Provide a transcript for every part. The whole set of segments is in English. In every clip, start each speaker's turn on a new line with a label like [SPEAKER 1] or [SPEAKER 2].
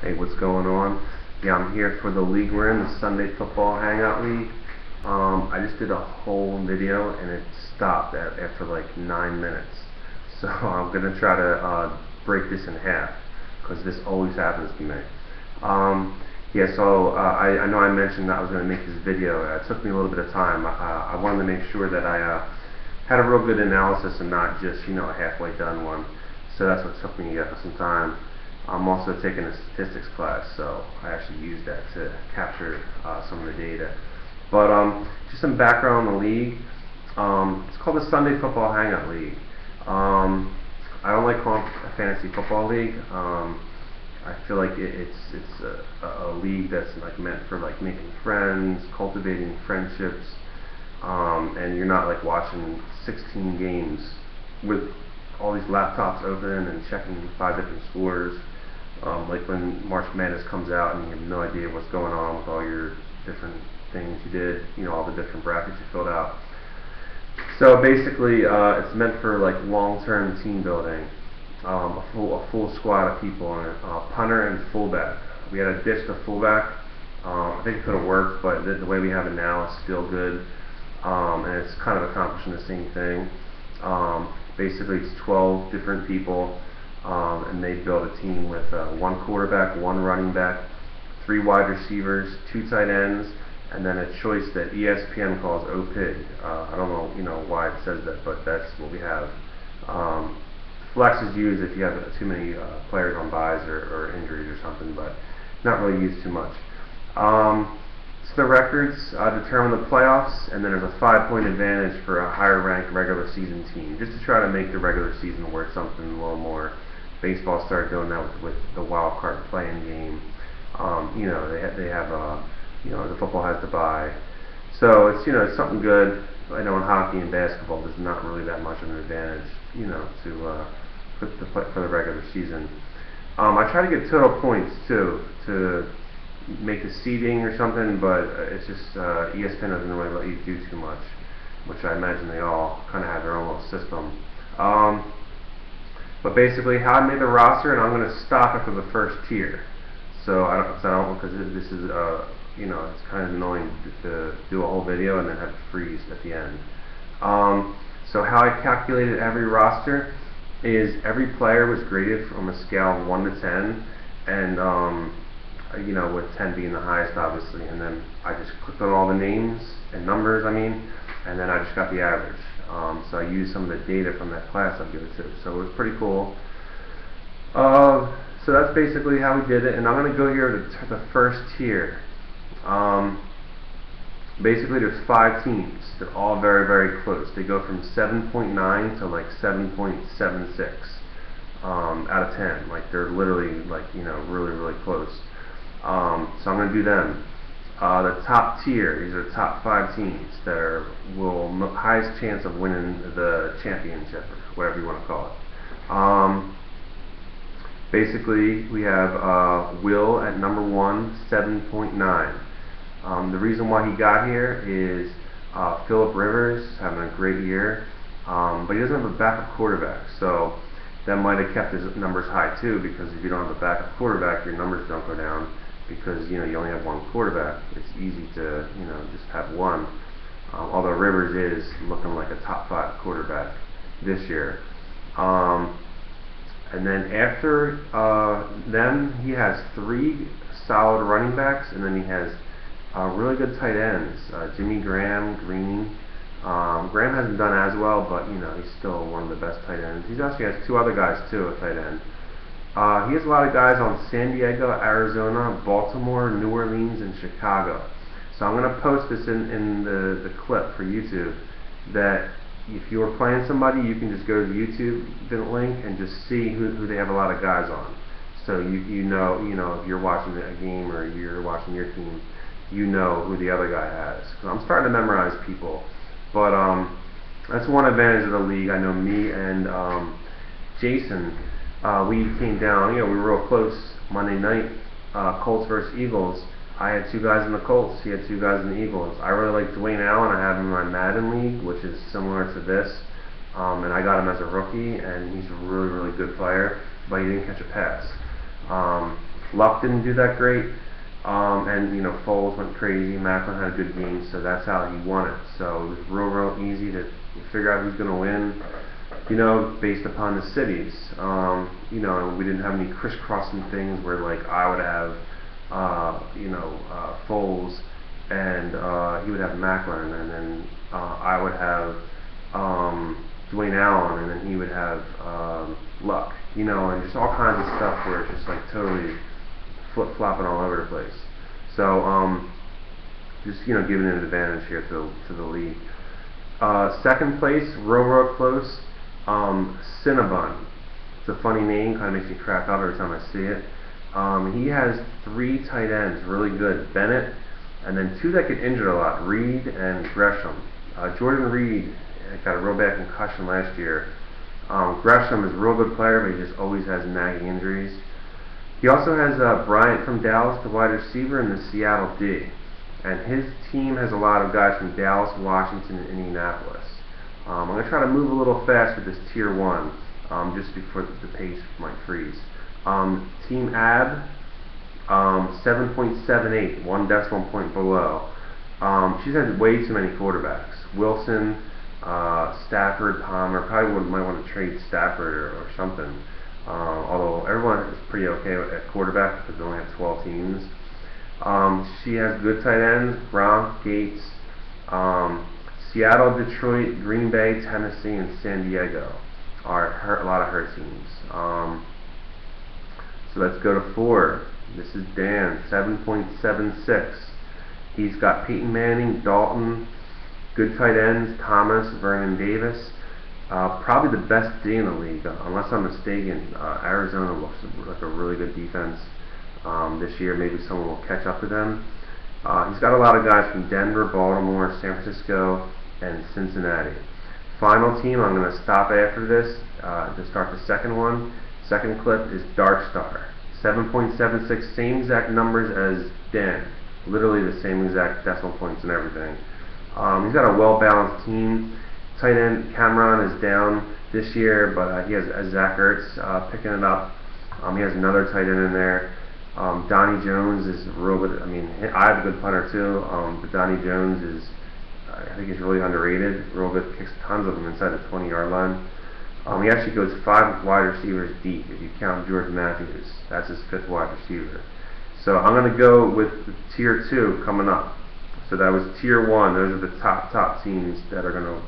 [SPEAKER 1] Hey, what's going on? Yeah, I'm here for the league we're in, the Sunday Football Hangout League. I just did a whole video and it stopped after like 9 minutes. So I'm going to try to break this in half because this always happens to me. Yeah, so I know I mentioned that I was going to make this video. It took me a little bit of time. I wanted to make sure that I had a real good analysis and not just, a halfway done one. So that's what took me some time. I'm also taking a statistics class, so I actually use that to capture some of the data. But just some background on the league. It's called the Sunday Football Hangout League. I don't like calling it a fantasy football league. I feel like it's a league that's like meant for like making friends, cultivating friendships, and you're not like watching 16 games with all these laptops open and checking 5 different scores. Like when March Madness comes out and you have no idea what's going on with all your different things you did, all the different brackets you filled out. So basically, it's meant for like long-term team building. A full squad of people on it. Punter and fullback. We had to ditch the fullback. I think it could have worked, but the way we have it now is still good, and it's kind of accomplishing the same thing. Basically, it's 12 different people, and they build a team with 1 quarterback, 1 running back, 3 wide receivers, 2 tight ends, and then a choice that ESPN calls OPIG. I don't know, why it says that, but that's what we have. Flex is used if you have too many players on buys or injuries or something, but not really used too much. So the records determine the playoffs, and then there's a 5-point advantage for a higher ranked regular season team, just to try to make the regular season worth something a little more. Baseball started doing that with the wild card playing game. They have the football has to bye, so it's something good. I know in hockey and basketball there's not really that much of an advantage, for the regular season. I try to get total points too to make the seeding or something, but it's just ESPN doesn't really let you do too much, which I imagine they all kind of have their own little system. But basically, how I made the roster, and I'm going to stop after the first tier. So because this is it's kind of annoying to do a whole video and then have to freeze at the end. So how I calculated every roster is every player was graded from a scale of 1 to 10, and with 10 being the highest, obviously, and then I just clicked on all the names and numbers, and then I just got the average. So I used some of the data from that class I'll give it to. So it was pretty cool. So that's basically how we did it, and I'm going to go here to the first tier. Basically, there's 5 teams. They're all very, very close. They go from 7.9 to like 7.76 out of 10. Like they're literally like really, really close. So I'm going to do them. The top tier, these are the top 5 teams that will highest chance of winning the championship, or whatever you want to call it. Basically, we have Will at number 1, 7.9. The reason why he got here is Phillip Rivers having a great year, but he doesn't have a backup quarterback, so that might have kept his numbers high too, because if you don't have a backup quarterback, your numbers don't go down, because you only have 1 quarterback. It's easy to just have one. Although Rivers is looking like a top 5 quarterback this year. And then after them, he has 3 solid running backs, and then he has really good tight ends. Jimmy Graham, Green. Graham hasn't done as well, but he's still one of the best tight ends. He actually has 2 other guys too at tight end. He has a lot of guys on San Diego, Arizona, Baltimore, New Orleans, and Chicago. So I'm going to post this in the clip for YouTube, that if you were playing somebody, you can just go to the YouTube link and just see who they have a lot of guys on. So you know if you're watching a game or you're watching your team, you know who the other guy has. I'm starting to memorize people, but that's one advantage of the league. I know me and Jason, we came down. We were real close Monday night, Colts versus Eagles. I had 2 guys in the Colts. He had 2 guys in the Eagles. I really like Dwayne Allen. I have him in my Madden league, which is similar to this. And I got him as a rookie, and he's a really, really good player, but he didn't catch a pass. Luck didn't do that great, and you know, Foles went crazy. Macklin had a good game, so that's how he won it. So it was real easy to figure out who's going to win, you know, based upon the cities. You know, we didn't have any crisscrossing things where like I would have, Foles, and he would have Macklin, and then I would have Dwayne Allen, and then he would have Luck, you know, and just all kinds of stuff where it's just like totally flip-flopping all over the place. So just, you know, giving it an advantage here to the league. Second place, real close, Cinnabon. It's a funny name, kind of makes me crack up every time I see it. He has 3 tight ends, really good. Bennett, and then 2 that get injured a lot, Reed and Gresham. Jordan Reed got a real bad concussion last year. Gresham is a real good player, but he just always has nagging injuries. He also has Bryant from Dallas, the wide receiver, and the Seattle D. And his team has a lot of guys from Dallas, Washington, and Indianapolis. I'm going to try to move a little fast with this Tier 1, just before the pace might freeze. Team AB, 7.78, 1 decimal point below. She's had way too many quarterbacks. Wilson, Stafford, Palmer. Probably might want to trade Stafford or something. Although everyone is pretty okay at quarterback because they only have 12 teams. She has good tight ends: Gronk, Gates, Seattle, Detroit, Green Bay, Tennessee, and San Diego are a lot of her teams. So let's go to 4. This is Dan, 7.76. He's got Peyton Manning, Dalton, good tight ends, Thomas, Vernon Davis. Probably the best D in the league, unless I'm mistaken. Arizona looks like a really good defense this year. Maybe someone will catch up to them. He's got a lot of guys from Denver, Baltimore, San Francisco, and Cincinnati. Final team, I'm going to stop after this to start the second one. Second clip is Dark Star, 7.76, same exact numbers as Dan, literally the same exact decimal points and everything. He's got a well-balanced team. Tight end Cameron is down this year, but he has Zach Ertz picking it up. He has another tight end in there. Donnie Jones is real good. I mean, I have a good punter too, but Donnie Jones is, I think he's really underrated. Real good, kicks tons of them inside the 20-yard line. He actually goes 5 wide receivers deep if you count George Matthews. That's his 5th wide receiver. So I'm going to go with the Tier 2 coming up. So that was Tier 1. Those are the top teams that are going to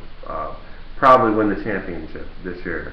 [SPEAKER 1] probably win the championship this year.